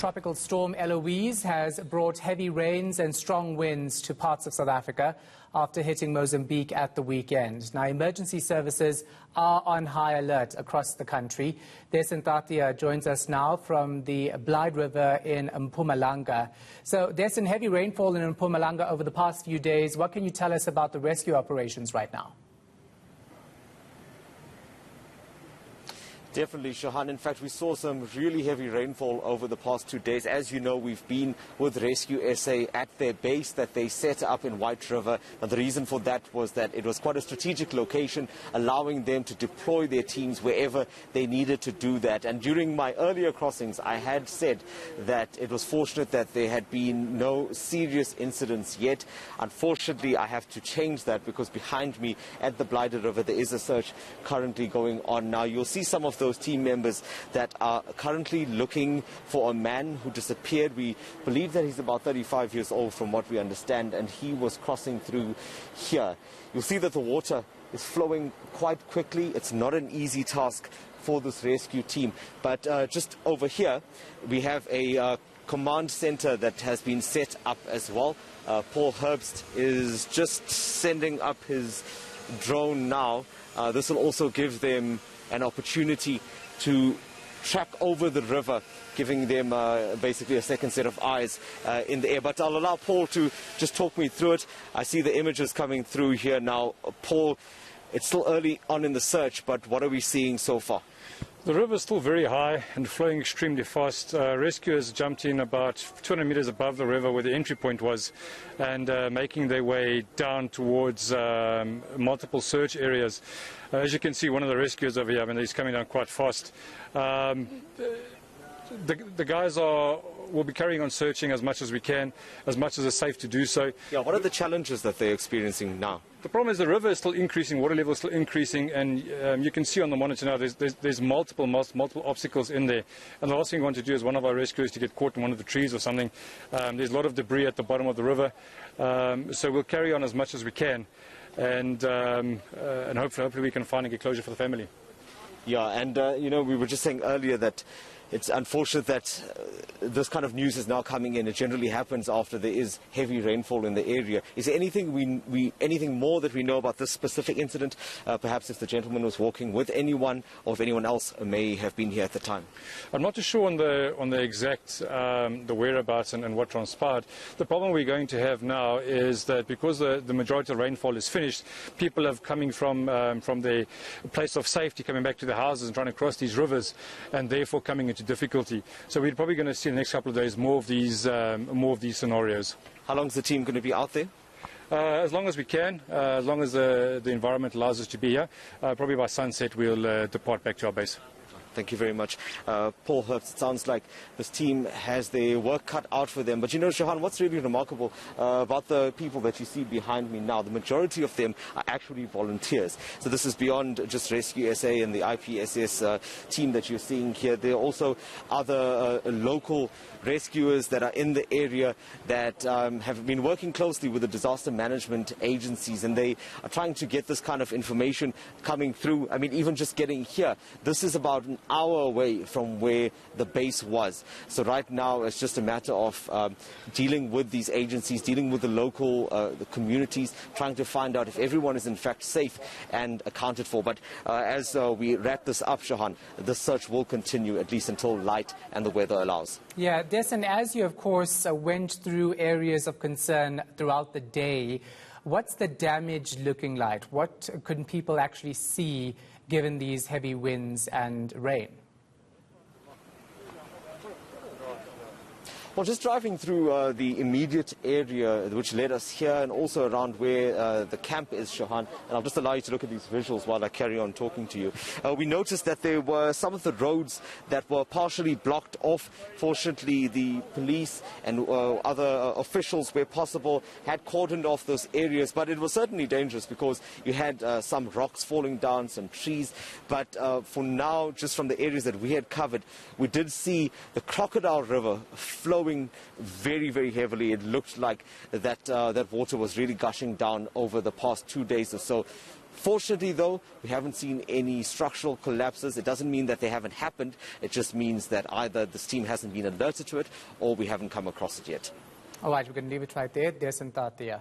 Tropical storm Eloise has brought heavy rains and strong winds to parts of South Africa after hitting Mozambique at the weekend. Now, emergency services are on high alert across the country. Dasen Thathiah joins us now from the Blyde River in Mpumalanga. So, Dasen, heavy rainfall in Mpumalanga over the past few days. What can you tell us about the rescue operations right now? Definitely, Shahan. In fact, we saw some really heavy rainfall over the past 2 days. As you know, we've been with Rescue SA at their base that they set up in Blyde River. And the reason for that was that it was quite a strategic location, allowing them to deploy their teams wherever they needed to do that. And during my earlier crossings, I had said that it was fortunate that there had been no serious incidents yet. Unfortunately, I have to change that because behind me at the Blyde River, there is a search currently going on now. You'll see some of those team members that are currently looking for a man who disappeared. We believe that he's about 35 years old from what we understand, and he was crossing through here. You'll see that the water is flowing quite quickly. It's not an easy task for this rescue team, but just over here we have a command center that has been set up as well. Paul Herbst is just sending up his drone now. This will also give them an opportunity to track over the river, giving them basically a second set of eyes in the air. But I'll allow Paul to just talk me through it. I see the images coming through here now. Paul, it's still early on in the search, but what are we seeing so far? The river is still very high and flowing extremely fast. Rescuers jumped in about 200 meters above the river where the entry point was and making their way down towards multiple search areas. As you can see, one of the rescuers over here, I mean, he's coming down quite fast. The guys will be carrying on searching as much as we can, as much as it's safe to do so. Yeah, what are the challenges that they're experiencing now? The problem is the river is still increasing, water level is still increasing, and you can see on the monitor now there's multiple obstacles in there. And the last thing we want to do is one of our rescuers to get caught in one of the trees or something. There's a lot of debris at the bottom of the river, so we'll carry on as much as we can, and hopefully we can find and get closure for the family. Yeah, and you know, we were just saying earlier that it's unfortunate that this kind of news is now coming in. It generally happens after there is heavy rainfall in the area. Is there anything anything more that we know about this specific incident? Perhaps if the gentleman was walking with anyone, or if anyone else may have been here at the time. I'm not too sure on the exact the whereabouts and what transpired. The problem we're going to have now is that because the majority of rainfall is finished, people have coming from their place of safety, coming back to their houses and trying to cross these rivers, and therefore coming into difficulty. So we're probably going to see in the next couple of days more of these scenarios. How long is the team going to be out there? As long as we can, as long as the environment allows us to be here. Probably by sunset we'll depart back to our base. Thank you very much. Paul Herbst, it sounds like this team has their work cut out for them. But you know, Shahan, what's really remarkable about the people that you see behind me now, the majority of them are actually volunteers. So this is beyond just Rescue SA and the IPSS team that you're seeing here. There are also other local rescuers that are in the area that have been working closely with the disaster management agencies, and they are trying to get this kind of information coming through. I mean, even just getting here, this is about an hour away from where the base was. So right now it's just a matter of dealing with these agencies, dealing with the local the communities, trying to find out if everyone is in fact safe and accounted for. But as we wrap this up, Shahan, the search will continue at least until light and the weather allows. Yeah, Dasen, as you of course went through areas of concern throughout the day, what's the damage looking like? What could people actually see given these heavy winds and rain? Well, just driving through the immediate area which led us here and also around where the camp is, Shahan, and I'll just allow you to look at these visuals while I carry on talking to you. We noticed that there were some of the roads that were partially blocked off. Fortunately, the police and other officials, where possible, had cordoned off those areas, but it was certainly dangerous because you had some rocks falling down, some trees. But for now, just from the areas that we had covered, we did see the Crocodile River flowing very, very heavily. It looked like that water was really gushing down over the past 2 days or so. Fortunately, though, we haven't seen any structural collapses. It doesn't mean that they haven't happened. It just means that either this team hasn't been alerted to it or we haven't come across it yet. All right, we're going to leave it right there. Dasen Thathiah.